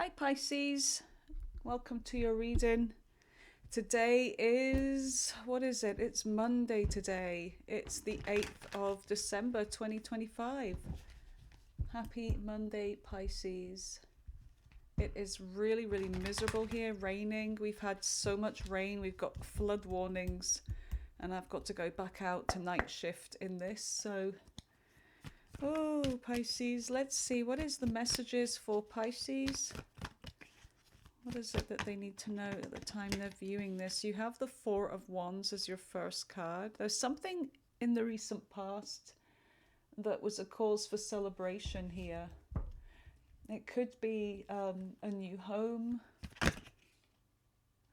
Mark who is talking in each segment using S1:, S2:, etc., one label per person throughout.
S1: Hi Pisces, welcome to your reading. Today is, what is it? It's Monday today. It's the 8th of December 2025. Happy Monday, Pisces. It is really, really miserable here, raining. We've had so much rain, we've got flood warnings, and I've got to go back out to night shift in this. So, oh, Pisces, let's see. What is the messages for Pisces? What is it that they need to know at the time they're viewing this? You have the Four of Wands as your first card. There's something in the recent past that was a cause for celebration here. It could be a new home. It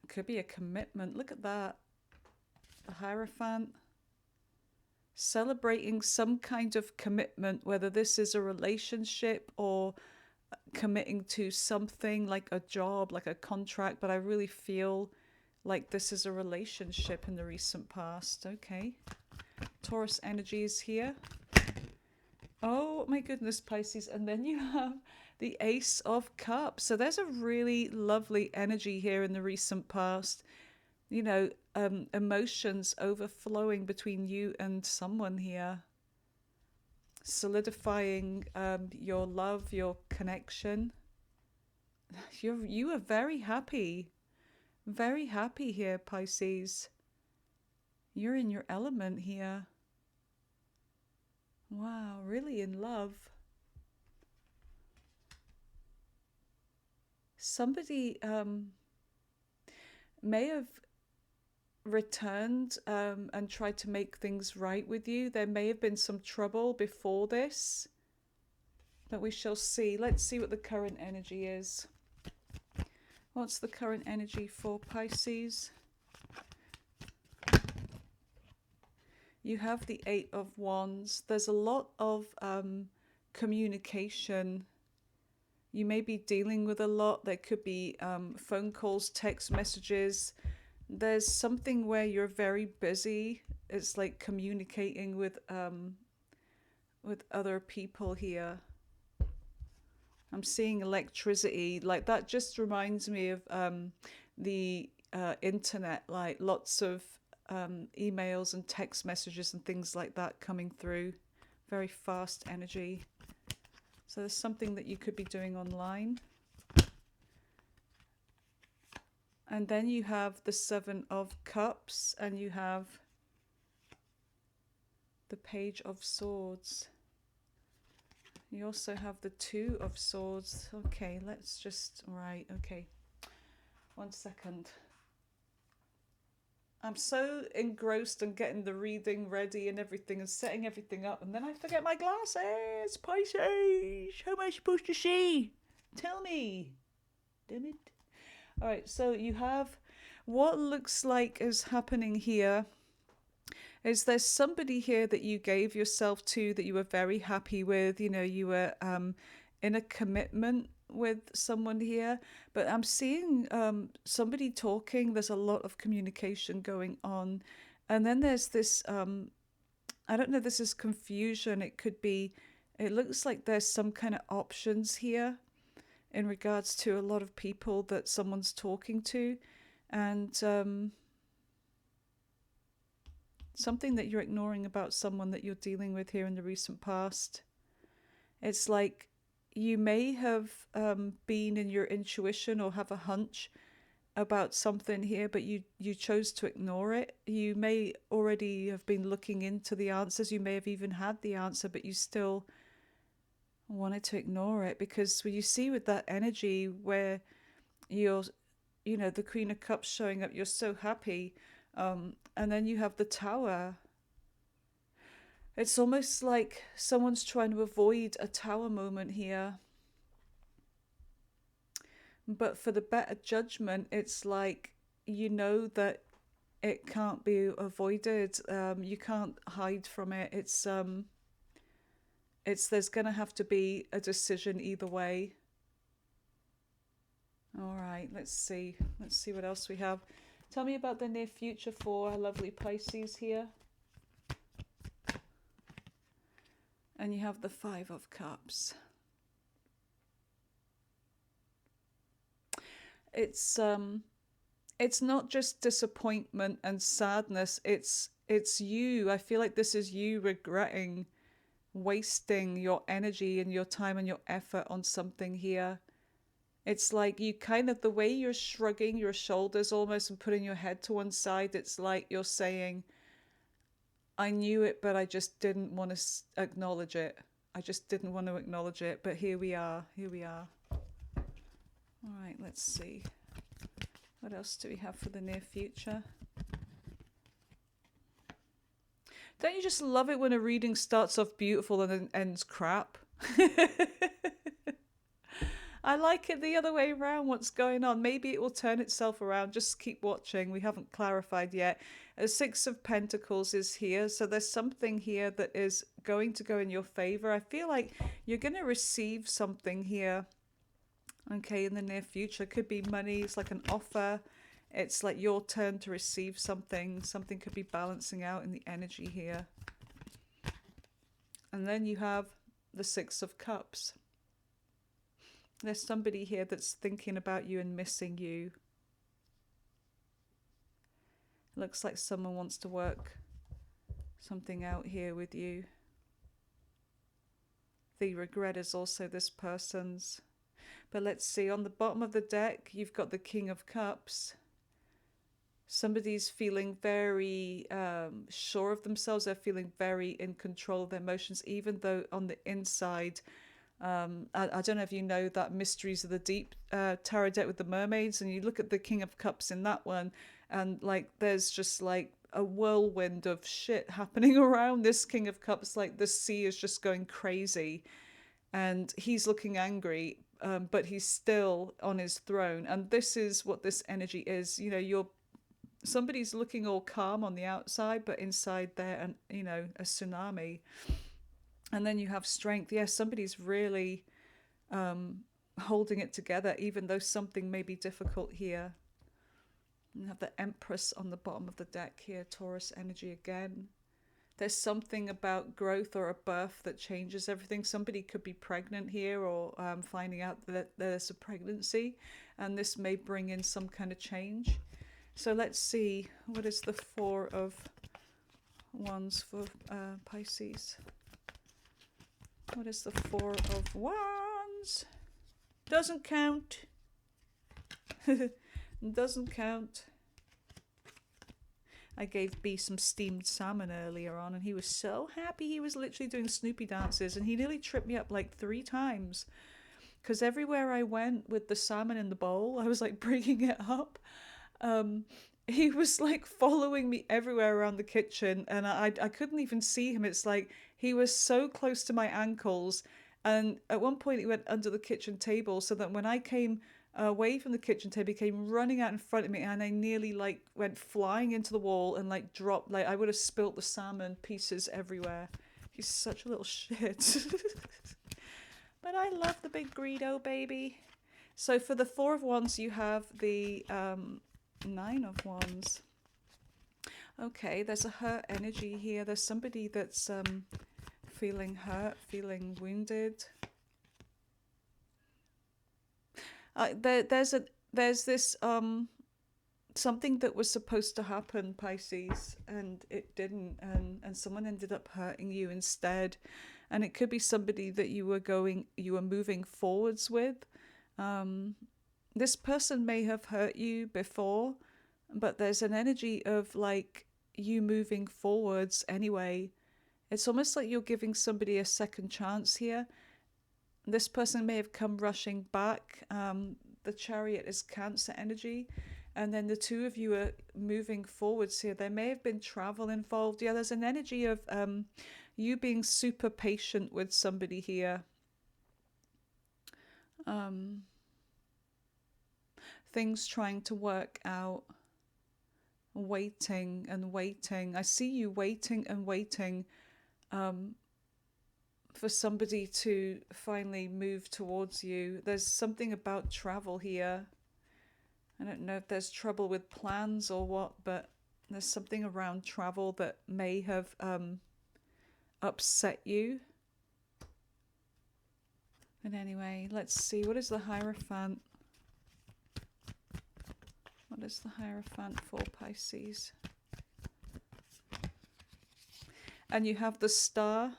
S1: could be a commitment. Look at that. The Hierophant. Celebrating some kind of commitment, whether this is a relationship or committing to something like a job, like a contract, but I really feel like this is a relationship in the recent past. Okay. Taurus energy is here. Oh my goodness, Pisces. And then you have the Ace of Cups. So there's a really lovely energy here in the recent past. You know, emotions overflowing between you and someone here. Solidifying your love, your connection. You are very happy here, Pisces. You're in your element here. Wow, really in love. Somebody may have returned and tried to make things right with you. There may have been some trouble before this, but we shall see. Let's see what the current energy is. What's the current energy for Pisces? You have the Eight of Wands. There's a lot of communication. You may be dealing with a lot. There could be phone calls, text messages. There's something where you're very busy. It's like communicating with other people here. I'm seeing electricity. Like that just reminds me of the internet, like lots of emails and text messages and things like that coming through. Very fast energy. So there's something that you could be doing online. And then you have the Seven of Cups and you have the Page of Swords. You also have the Two of Swords. Okay, let's just, right, okay. 1 second. I'm so engrossed in getting the reading ready and everything and setting everything up, and then I forget my glasses. Pisces, how am I supposed to see? Tell me. Damn it. All right, so you have what looks like is happening here is there's somebody here that you gave yourself to that you were very happy with. You know, you were in a commitment with someone here, but I'm seeing somebody talking. There's a lot of communication going on, and then there's this I don't know, this is confusion. It could be, it looks like there's some kind of options here in regards to a lot of people that someone's talking to, and something that you're ignoring about someone that you're dealing with here in the recent past. It's like you may have been in your intuition or have a hunch about something here, but you chose to ignore it. You may already have been looking into the answers. You may have even had the answer, but you still wanted to ignore it because when you see with that energy where you're, you know, the Queen of Cups showing up, you're so happy, and then you have the Tower. It's almost like someone's trying to avoid a Tower moment here. But for the better judgment, it's like you know that it can't be avoided. You can't hide from it. It's there's gonna have to be a decision either way. All right, let's see. Let's see what else we have. Tell me about the near future for our lovely Pisces here. And you have the Five of Cups. it's not just disappointment and sadness. It's you. I feel like this is you regretting wasting your energy and your time and your effort on something here. It's like you kind of, the way you're shrugging your shoulders almost and putting your head to one side, it's like you're saying, I knew it, but I just didn't want to acknowledge it. I just didn't want to acknowledge it. But here we are. Here we are. All right, let's see. What else do we have for the near future? Don't you just love it when a reading starts off beautiful and then ends crap? I like it the other way around. What's going on? Maybe it will turn itself around. Just keep watching. We haven't clarified yet. A Six of Pentacles is here. So there's something here that is going to go in your favor. I feel like you're going to receive something here. Okay, in the near future. Could be money. It's like an offer. It's like your turn to receive something. Something could be balancing out in the energy here. And then you have the Six of Cups. There's somebody here that's thinking about you and missing you. Looks like someone wants to work something out here with you. The regret is also this person's. But let's see, on the bottom of the deck, you've got the King of Cups. Somebody's feeling very sure of themselves. They're feeling very in control of their emotions, even though on the inside, I don't know if you know that Mysteries of the Deep tarot deck with the mermaids, and you look at the King of Cups in that one, and like there's just like a whirlwind of shit happening around this King of Cups. Like the sea is just going crazy, and he's looking angry, but he's still on his throne. And this is what this energy is. You know, somebody's looking all calm on the outside, but inside there, and you know, a tsunami. And then you have strength. Yes, somebody's really holding it together, even though something may be difficult here. You have the Empress on the bottom of the deck here, Taurus energy again. There's something about growth or a birth that changes everything. Somebody could be pregnant here, or finding out that there's a pregnancy, and this may bring in some kind of change. So let's see, what is the Four of Wands for Pisces? What is the Four of Wands? Doesn't count. Doesn't count. I gave B some steamed salmon earlier on, and he was so happy. He was literally doing Snoopy dances, and he nearly tripped me up like 3 times. Because everywhere I went with the salmon in the bowl, I was like bringing it up. He was like following me everywhere around the kitchen, and I couldn't even see him. It's like he was so close to my ankles, and at one point he went under the kitchen table, so that when I came away from the kitchen table, he came running out in front of me, and I nearly like went flying into the wall and like dropped, like I would have spilt the salmon pieces everywhere. He's such a little shit. But I love the big Greedo baby. So for the Four of Wands, you have the Nine of Wands. Okay, there's a hurt energy here. There's somebody that's feeling hurt, feeling wounded. There's this something that was supposed to happen, Pisces, and it didn't, and someone ended up hurting you instead. And it could be somebody that you were moving forwards with. This person may have hurt you before, but there's an energy of like you moving forwards anyway. It's almost like you're giving somebody a second chance here. This person may have come rushing back. The Chariot is Cancer energy. And then the two of you are moving forwards here. There may have been travel involved. Yeah, there's an energy of you being super patient with somebody here. Things trying to work out. Waiting and waiting. I see you waiting and waiting for somebody to finally move towards you. There's something about travel here. I don't know if there's trouble with plans or what, but there's something around travel that may have upset you. And anyway, let's see. What is the Hierophant? What is the Hierophant for Pisces? And you have the Star.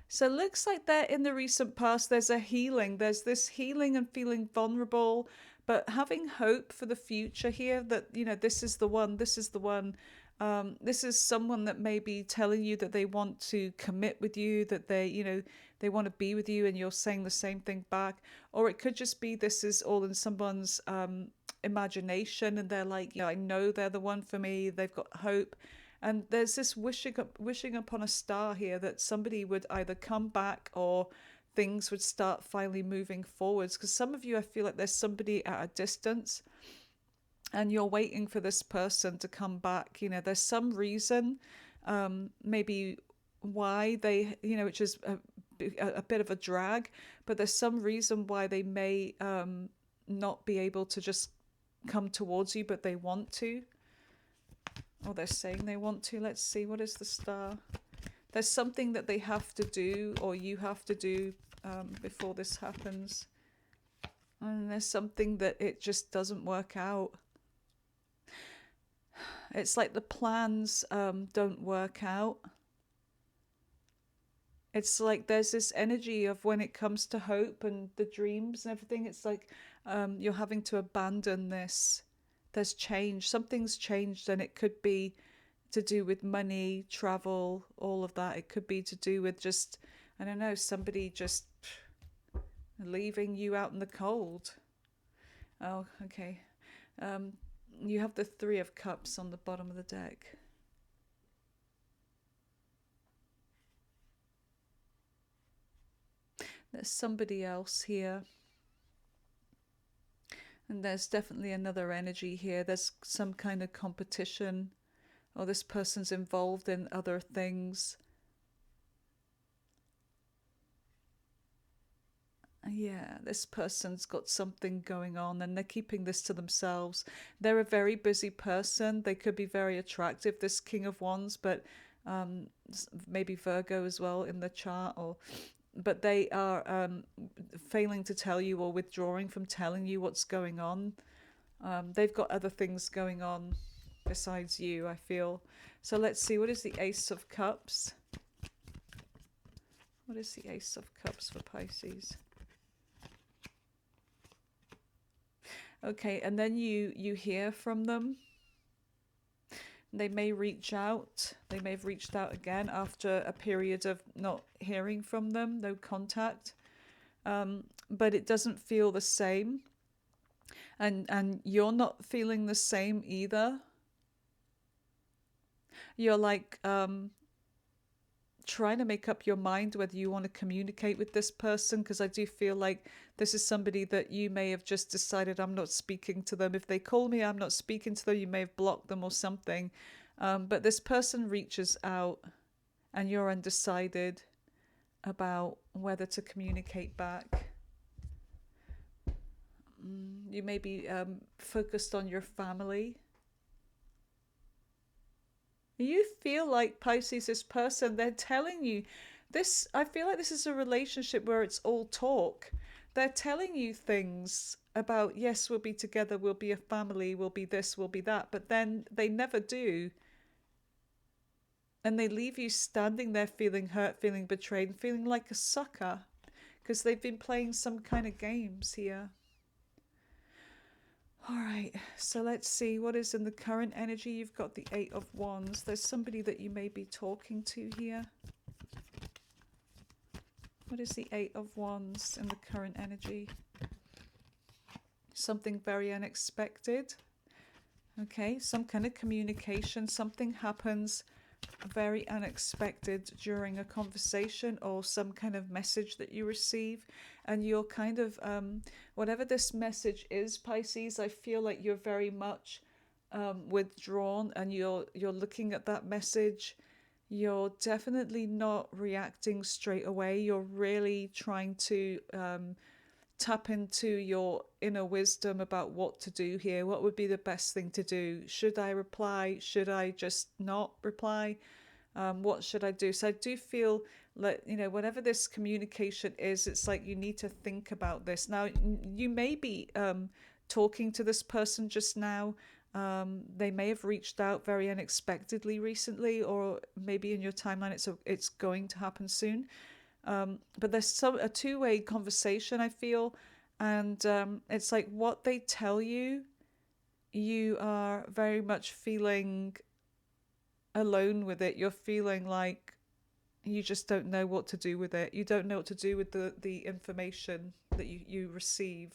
S1: So it looks like that in the recent past, there's a healing. There's this healing and feeling vulnerable, but having hope for the future here that, you know, this is the one, this is the one. This is someone that may be telling you that they want to commit with you, that they, you know, they want to be with you and you're saying the same thing back. Or it could just be this is all in someone's imagination and they're like, yeah, I know they're the one for me. They've got hope. And there's this wishing upon a star here that somebody would either come back or things would start finally moving forwards. Because some of you, I feel like there's somebody at a distance and you're waiting for this person to come back. You know, there's some reason, maybe why they, you know, which is a bit of a drag, but there's some reason why they may not be able to just come towards you, but they want to. Or they're saying they want to. Let's see, what is the Star? There's something that they have to do or you have to do before this happens. And there's something that it just doesn't work out. It's like the plans don't work out. It's like there's this energy of when it comes to hope and the dreams and everything, it's like you're having to abandon this. There's change. Something's changed, and it could be to do with money, travel, all of that. It could be to do with just, I don't know, somebody just leaving you out in the cold. Oh, okay. You have the Three of Cups on the bottom of the deck. There's somebody else here. And there's definitely another energy here. There's some kind of competition, or this person's involved in other things. Yeah, this person's got something going on and they're keeping this to themselves. They're a very busy person. They could be very attractive, this King of Wands, but maybe Virgo as well in the chart, but they are failing to tell you or withdrawing from telling you what's going on. They've got other things going on besides you, I feel. So let's see, what is the Ace of Cups? What is the Ace of Cups for Pisces? Okay, and then you hear from them. They may reach out. They may have reached out again after a period of not hearing from them, no contact. But it doesn't feel the same. And you're not feeling the same either. You're like trying to make up your mind whether you want to communicate with this person, because I do feel like this is somebody that you may have just decided, I'm not speaking to them. If they call me, I'm not speaking to them. You may have blocked them or something. But this person reaches out and you're undecided about whether to communicate back. You may be focused on your family. You feel like, Pisces, this person, they're telling you this. I feel like this is a relationship where it's all talk. They're telling you things about, yes, we'll be together, we'll be a family, we'll be this, we'll be that, but then they never do. And they leave you standing there feeling hurt, feeling betrayed, feeling like a sucker, because they've been playing some kind of games here. All right, so let's see what is in the current energy. You've got the Eight of Wands. There's somebody that you may be talking to here. What is the Eight of Wands in the current energy? Something very unexpected. Okay, some kind of communication. Something happens very unexpected during a conversation or some kind of message that you receive, and you're kind of whatever this message is, Pisces, I feel like you're very much withdrawn, and you're looking at that message. You're definitely not reacting straight away. You're really trying to tap into your inner wisdom about what to do here. What would be the best thing to do? Should I reply? Should I just not reply? What should I do? So I do feel like, you know, whatever this communication is, it's like you need to think about this. Now, you may be talking to this person just now. They may have reached out very unexpectedly recently, or maybe in your timeline it's going to happen soon. But there's a two-way conversation, I feel, and it's like what they tell you, you are very much feeling alone with it. You're feeling like you just don't know what to do with it. You don't know what to do with the information that you receive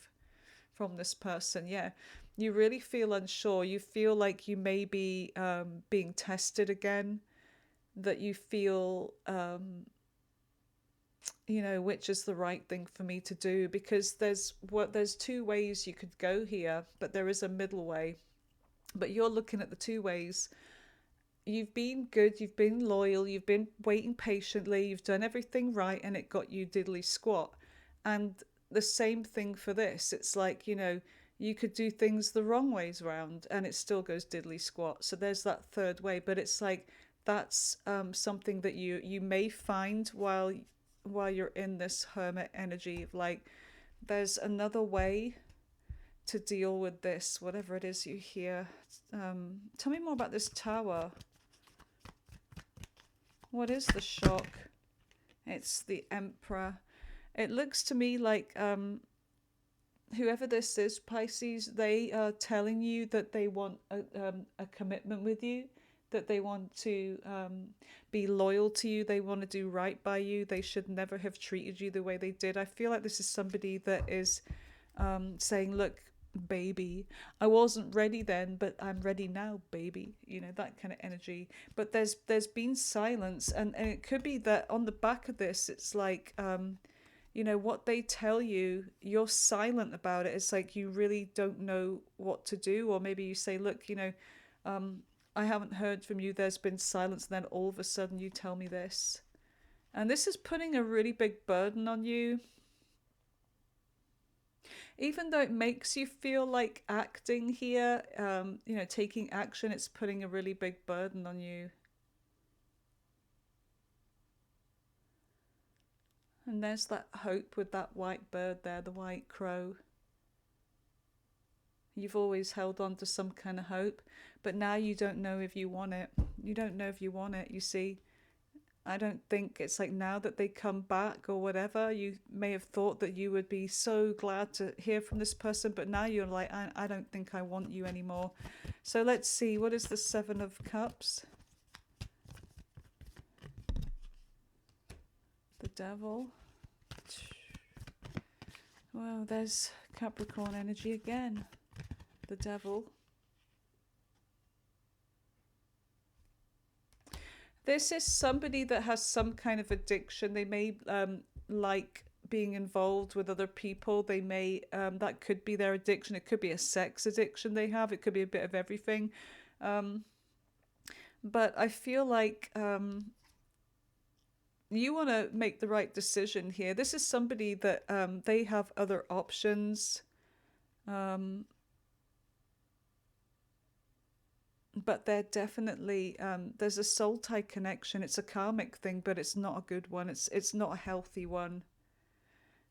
S1: from this person. Yeah, you really feel unsure. You feel like you may be being tested again, that you feel which is the right thing for me to do, because there's two ways you could go here, but there is a middle way. But you're looking at the two ways. You've been good, you've been loyal, you've been waiting patiently, you've done everything right, and it got you diddly squat. And the same thing for this. It's like, you could do things the wrong ways around and it still goes diddly squat. So there's that third way. But it's like that's something that you may find while you're in this hermit energy of like, there's another way to deal with this, whatever it is you hear. Tell me more about this tower. What is the shock? It's the Emperor. It looks to me like whoever this is, Pisces, they are telling you that they want a commitment with you, that they want to be loyal to you, they want to do right by you, they should never have treated you the way they did. I feel like this is somebody that is saying, look, baby, I wasn't ready then, but I'm ready now, baby, that kind of energy. But there's been silence, and it could be that on the back of this, it's like what they tell you, you're silent about it. It's like you really don't know what to do. Or maybe you say, look, I haven't heard from you, there's been silence, and then all of a sudden you tell me this. And this is putting a really big burden on you. Even though it makes you feel like acting here, taking action, it's putting a really big burden on you. And there's that hope with that white bird there, the white crow. You've always held on to some kind of hope, but now you don't know if you want it. You don't know if you want it, you see. I don't think it's like now that they come back or whatever, you may have thought that you would be so glad to hear from this person, but now you're like, I don't think I want you anymore. So let's see, what is the Seven of Cups? The Devil. Well, there's Capricorn energy again. The Devil. This is somebody that has some kind of addiction. They may like being involved with other people. They may, that could be their addiction. It could be a sex addiction they have. It could be a bit of everything. But I feel like you want to make the right decision here. This is somebody that they have other options. But they're definitely, there's a soul tie connection. It's a karmic thing, but it's not a good one. It's not a healthy one.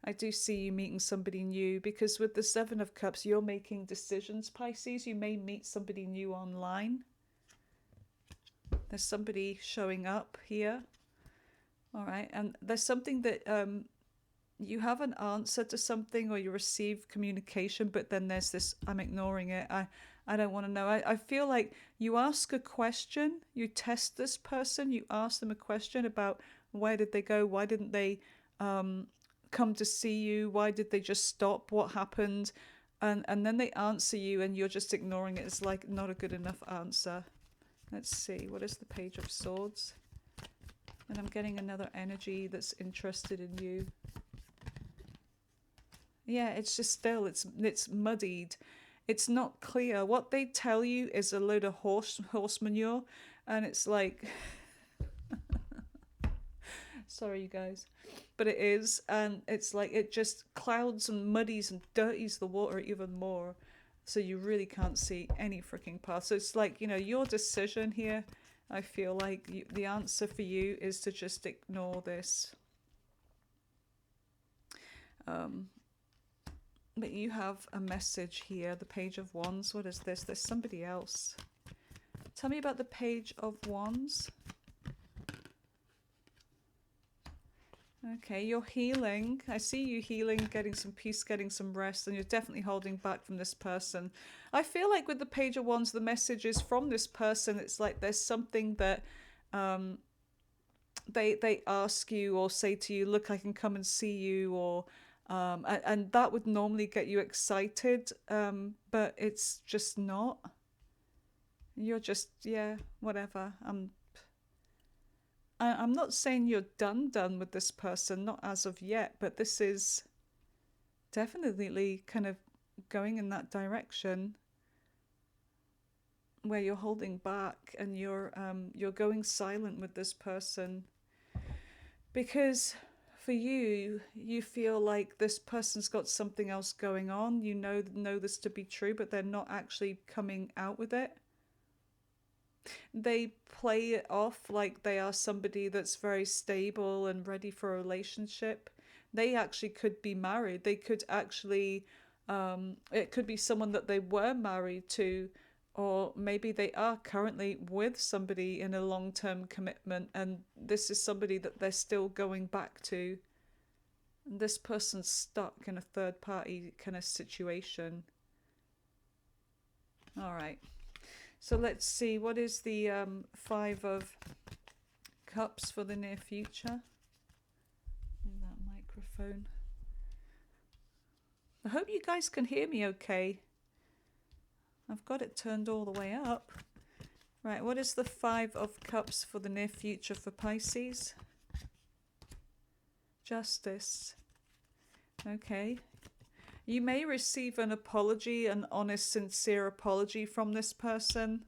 S1: I do see you meeting somebody new, because with the Seven of Cups, you're making decisions, Pisces. You may meet somebody new online. There's somebody showing up here. All right. And there's something that you have an answer to something, or you receive communication, but then there's this, I'm ignoring it. I don't want to know. I feel like you ask a question, you test this person, you ask them a question about where did they go, why didn't they come to see you, why did they just stop, what happened, and then they answer you and you're just ignoring it. It's like not a good enough answer. Let's see, what is the Page of Swords? And I'm getting another energy that's interested in you. Yeah, it's just still, it's muddied. It's not clear. What they tell you is a load of horse manure, and it's like, sorry you guys, but it is, and it's like it just clouds and muddies and dirties the water even more, so you really can't see any freaking path. So it's like, your decision here, I feel like the answer for you is to just ignore this. But you have a message here, the Page of Wands. What is this? There's somebody else. Tell me about the Page of Wands. Okay, you're healing. I see you healing, getting some peace, getting some rest, and you're definitely holding back from this person. I feel like with the Page of Wands, the message is from this person. It's like there's something that they ask you or say to you, look, I can come and see you, or and that would normally get you excited, but it's just not. You're just, yeah, whatever. I'm not saying you're done with this person, not as of yet, but this is definitely kind of going in that direction where you're holding back and you're going silent with this person, because for you feel like this person's got something else going on. You know this to be true, but they're not actually coming out with it. They play it off like they are somebody that's very stable and ready for a relationship. They actually could be married. They could actually, it could be someone that they were married to, or maybe they are currently with somebody in a long-term commitment, and this is somebody that they're still going back to. And this person's stuck in a third-party kind of situation. All right. So let's see, what is the Five of Cups for the near future? In that microphone. I hope you guys can hear me okay. I've got it turned all the way up. Right, what is the Five of Cups for the near future for Pisces? Justice. Okay. You may receive an apology, an honest, sincere apology from this person.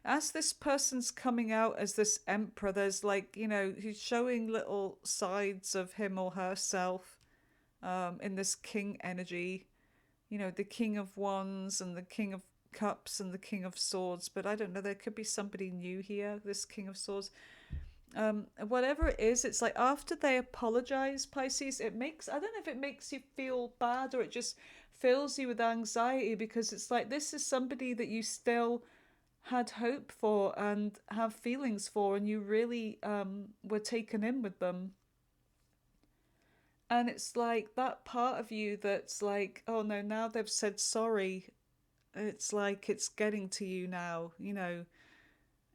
S1: As this person's coming out as this emperor, there's like, he's showing little sides of him or herself in this king energy. The King of Wands and the King of Cups and the King of Swords. But I don't know, there could be somebody new here, this King of Swords. Whatever it is, it's like after they apologize, Pisces, I don't know if it makes you feel bad or it just fills you with anxiety, because it's like this is somebody that you still had hope for and have feelings for, and you really were taken in with them. And it's like that part of you that's like, oh no, now they've said sorry. It's like it's getting to you now,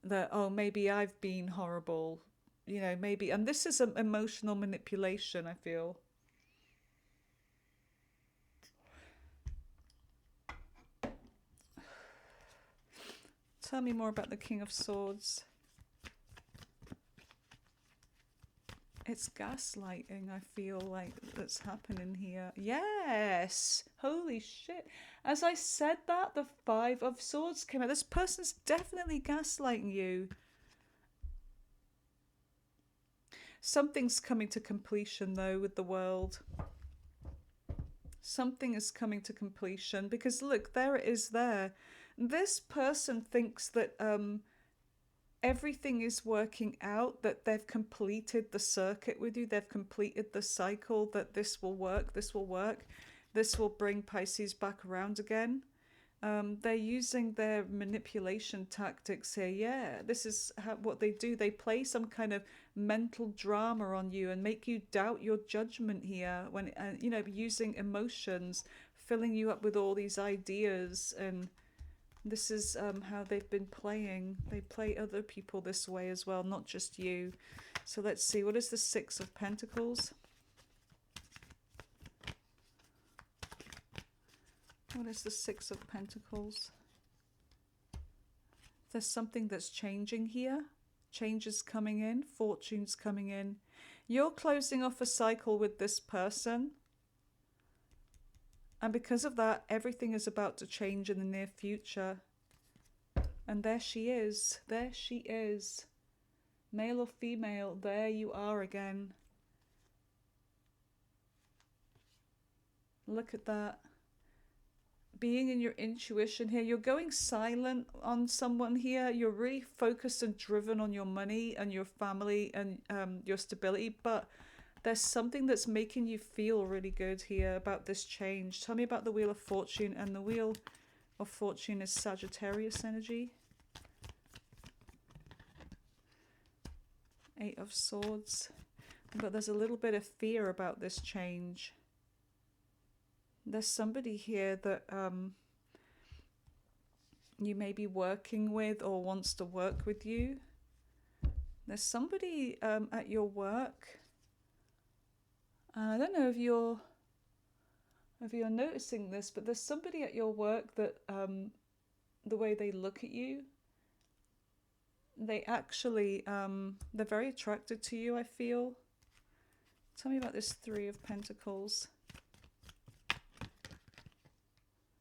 S1: that, oh, maybe I've been horrible, maybe. And this is an emotional manipulation, I feel. Tell me more about the King of Swords. It's gaslighting, I feel like, that's happening here. Yes! Holy shit. As I said that, the Five of Swords came out. This person's definitely gaslighting you. Something's coming to completion, though, with the world. Something is coming to completion, because look, there it is there. This person thinks that everything is working out, that they've completed the circuit with you, they've completed the cycle, that this will work, this will bring Pisces back around again. They're using their manipulation tactics here. Yeah, this is what they do. They play some kind of mental drama on you and make you doubt your judgment here, when using emotions, filling you up with all these ideas. And this is how they've been playing. They play other people this way as well, not just you. So let's see, what is the Six of Pentacles? What is the Six of Pentacles? There's something that's changing here. Change is coming in. Fortune's coming in. You're closing off a cycle with this person. And because of that, everything is about to change in the near future. And there she is. There she is. Male or female, there you are again. Look at that. Being in your intuition here. You're going silent on someone here. You're really focused and driven on your money and your family and your stability. But There's something that's making you feel really good here about this change. Tell me about the Wheel of Fortune, and the Wheel of Fortune is Sagittarius energy. Eight of Swords. But there's a little bit of fear about this change. There's somebody here that you may be working with or wants to work with you. There's somebody at your work. I don't know if you're noticing this, but there's somebody at your work that the way they look at you, they actually they're very attracted to you, I feel. Tell me about this Three of Pentacles.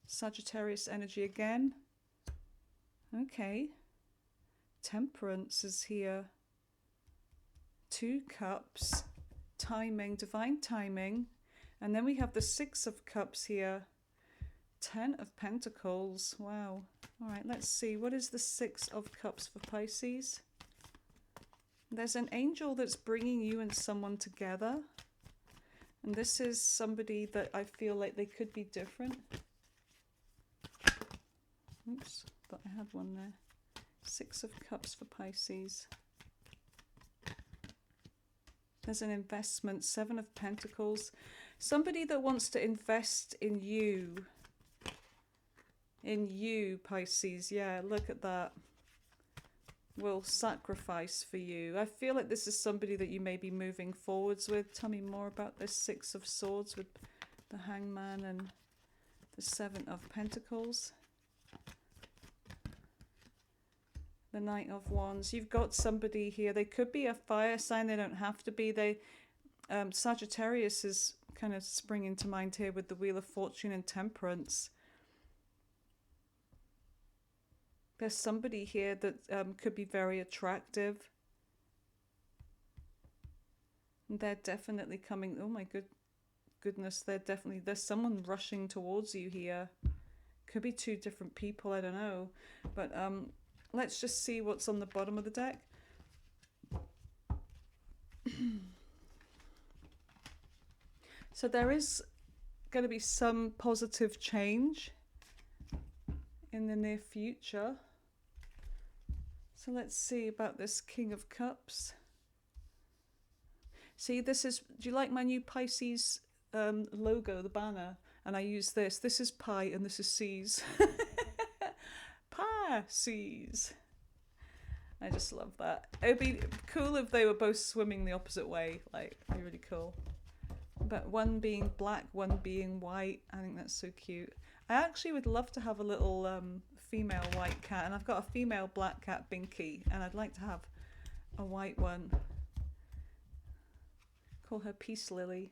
S1: Sagittarius energy again. Okay. Temperance is here. Two Cups. Timing, divine timing. And then we have the Six of Cups here. 10 of Pentacles. Wow. All right, let's see. What is the Six of Cups for Pisces? There's an angel that's bringing you and someone together. And this is somebody that I feel like they could be different. Oops, thought I had one there. Six of Cups for Pisces. There's an investment. Seven of Pentacles. Somebody that wants to invest in you. In you, Pisces. Yeah, look at that. Will sacrifice for you. I feel like this is somebody that you may be moving forwards with. Tell me more about this Six of Swords with the Hangman and the Seven of Pentacles. The Knight of Wands. You've got somebody here. They could be a fire sign. They don't have to be. Sagittarius is kind of springing to mind here with the Wheel of Fortune and Temperance. There's somebody here that could be very attractive. They're definitely coming. Oh my goodness. There's someone rushing towards you here. Could be two different people. I don't know. But let's just see what's on the bottom of the deck. So there is going to be some positive change in the near future. So let's see about this King of Cups. See, this is, do you like my new Pisces logo, the banner? And I use this. This is Pi and this is C's. Pisces. I just love that. It would be cool if they were both swimming the opposite way. Like, it'd be really cool. But one being black, one being white. I think that's so cute. I actually would love to have a little female white cat. And I've got a female black cat, Binky. And I'd like to have a white one. Call her Peace Lily.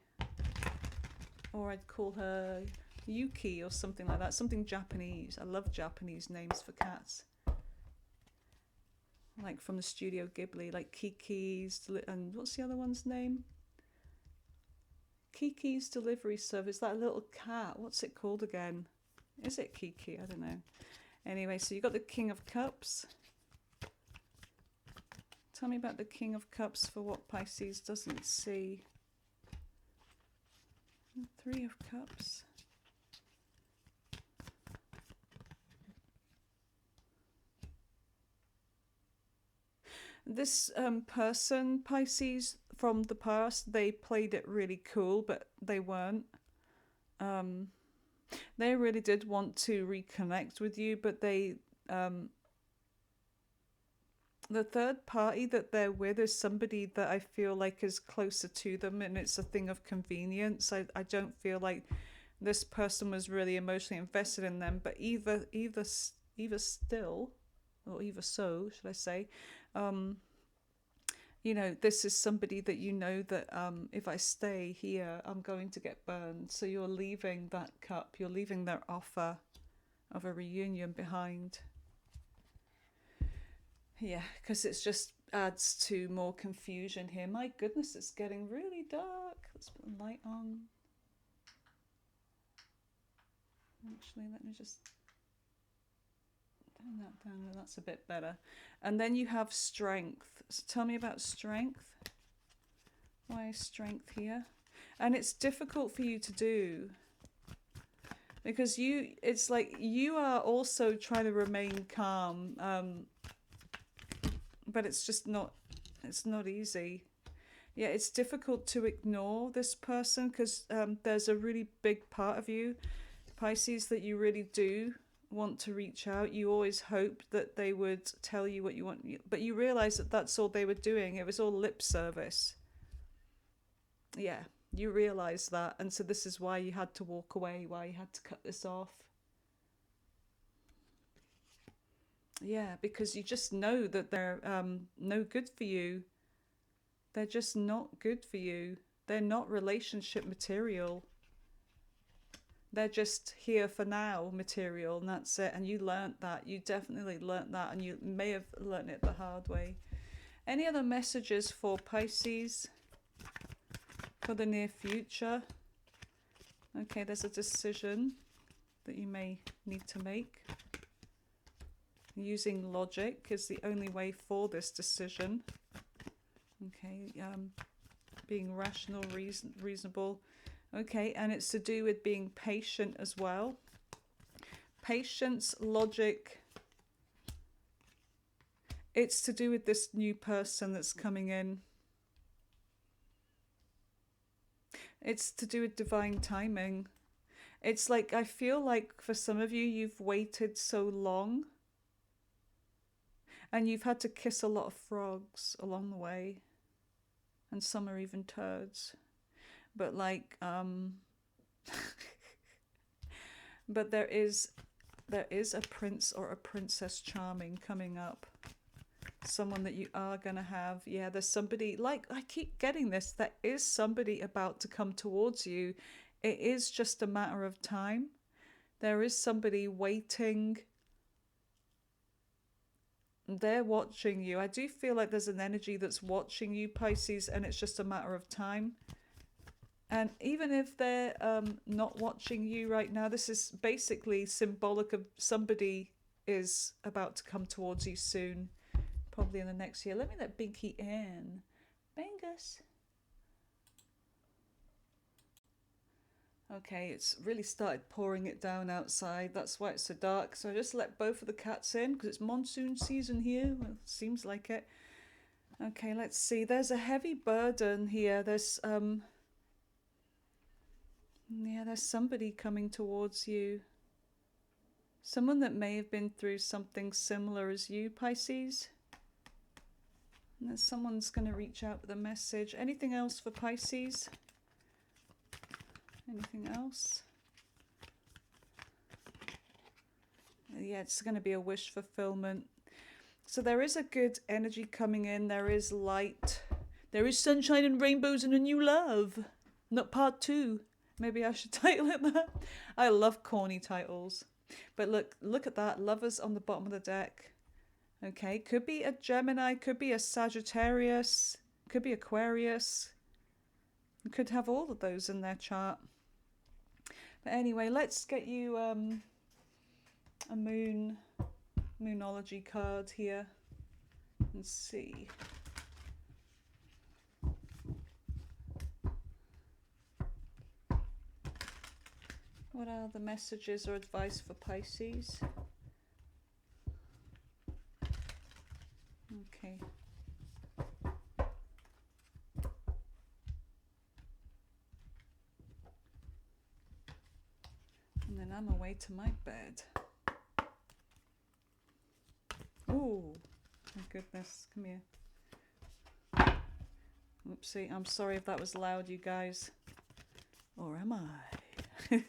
S1: Or I'd call her Yuki or something like that. Something Japanese. I love Japanese names for cats. Like from the Studio Ghibli. Like Kiki's. And what's the other one's name? Kiki's Delivery Service. That little cat. What's it called again? Is it Kiki? I don't know. Anyway, so you got the King of Cups. Tell me about the King of Cups for what Pisces doesn't see. Three of Cups. This person, Pisces, from the past, they played it really cool, but they weren't. They really did want to reconnect with you, but they... the third party that they're with is somebody that I feel like is closer to them, and it's a thing of convenience. I don't feel like this person was really emotionally invested in them, but either still, or either so, should I say, you know, this is somebody that you know that if I stay here, I'm going to get burned. So you're leaving that cup, you're leaving their offer of a reunion behind. Yeah, because it just adds to more confusion here. My goodness, it's getting really dark. Let's put the light on. Actually, let me just turn that down. Oh, that's a bit better. And then you have strength. So tell me about strength. Why is strength here? And it's difficult for you to do. Because it's like you are also trying to remain calm. But it's just not, it's not easy. Yeah, it's difficult to ignore this person because there's a really big part of you, Pisces, that you really do want to reach out. You always hope that they would tell you what you want, but you realize that that's all they were doing. It was all lip service. Yeah, you realize that. And so this is why you had to walk away, why you had to cut this off. Yeah, because you just know that they're no good for you. They're just not good for you. They're not relationship material. They're just here for now material, and that's it. And you learnt that. You definitely learnt that, and you may have learnt it the hard way. Any other messages for Pisces for the near future? Okay, there's a decision that you may need to make. Using logic is the only way for this decision. Okay, being rational, reasonable. Okay, and it's to do with being patient as well. Patience, logic. It's to do with this new person that's coming in. It's to do with divine timing. It's like, I feel like for some of you, you've waited so long. And you've had to kiss a lot of frogs along the way. And some are even turds. But like, but there is a prince or a princess charming coming up. Someone that you are going to have. Yeah, there's somebody, like, I keep getting this. There is somebody about to come towards you. It is just a matter of time. There is somebody waiting. They're watching you. I do feel like there's an energy that's watching you, Pisces, and it's just a matter of time. And even if they're not watching you right now, this is basically symbolic of somebody is about to come towards you soon, probably in the next year. Let me let Binky in. Bingus. Okay, it's really started pouring it down outside. That's why it's so dark. So I just let both of the cats in because it's monsoon season here. Well, it seems like it. Okay, let's see. There's a heavy burden here. There's there's somebody coming towards you. Someone that may have been through something similar as you, Pisces. And there's someone's going to reach out with a message. Anything else for Pisces? Anything else? Yeah, it's going to be a wish fulfillment. So there is a good energy coming in. There is light. There is sunshine and rainbows and a new love. Not part 2. Maybe I should title it that. I love corny titles. But look at that. Lovers on the bottom of the deck. Okay, could be a Gemini, could be a Sagittarius, could be Aquarius. You could have all of those in their chart. But anyway, let's get you a moonology card here and see. What are the messages or advice for Pisces? Okay. And then I'm away to my bed. Ooh, my goodness, come here. Oopsie, I'm sorry if that was loud, you guys. Or am I?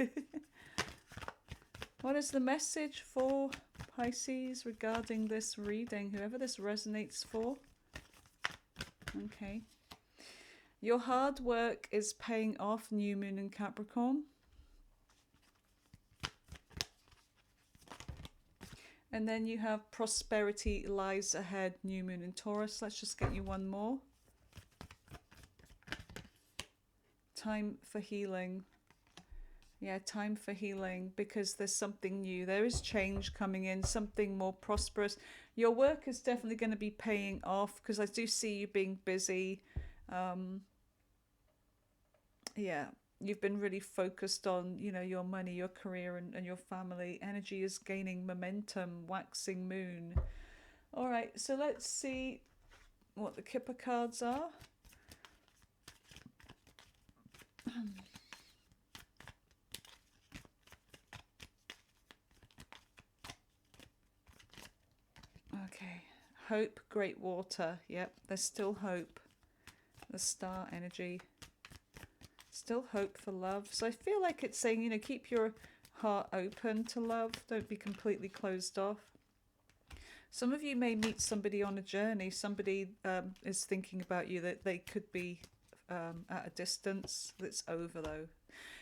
S1: What is the message for Pisces regarding this reading? Whoever this resonates for. Okay. Your hard work is paying off, New Moon in Capricorn. And then you have prosperity lies ahead, New Moon in Taurus. Let's just get you one more. Time for healing. Yeah, time for healing because there's something new. There is change coming in, something more prosperous. Your work is definitely going to be paying off because I do see you being busy. Yeah, you've been really focused on, your money, your career, and your family. Energy is gaining momentum, waxing moon. All right, so let's see what the Kipper cards are. Okay, hope, great water. Yep, there's still hope. The star energy. Still hope for love. So I feel like it's saying, keep your heart open to love. Don't be completely closed off. Some of you may meet somebody on a journey. Somebody is thinking about you that they could be at a distance. That's over though.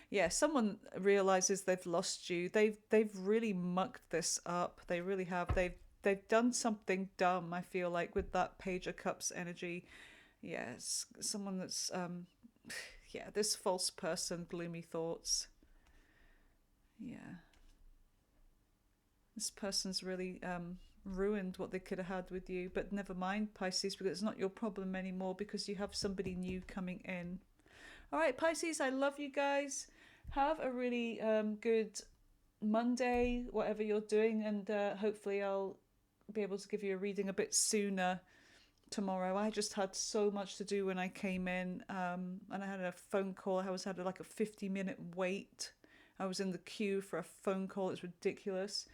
S1: Yeah, someone realizes they've lost you. They've really mucked this up. They really have. They've done something dumb. I feel like with that Page of Cups energy. Yes, someone that's yeah, this false person, gloomy thoughts. Yeah, this person's really ruined what they could have had with you. But never mind, Pisces, because it's not your problem anymore because you have somebody new coming in. All right, Pisces, I love you guys. Have a really good Monday, whatever you're doing, and hopefully I'll be able to give you a reading a bit sooner tomorrow. I just had so much to do when I came in, and I had a phone call. I had like a 50-minute wait. I was in the queue for a phone call. It's ridiculous.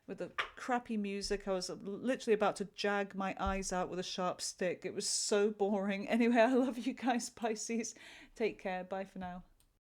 S1: With the crappy music, I was literally about to jag my eyes out with a sharp stick. It was so boring. Anyway, I love you guys, Pisces. Take care. Bye for now.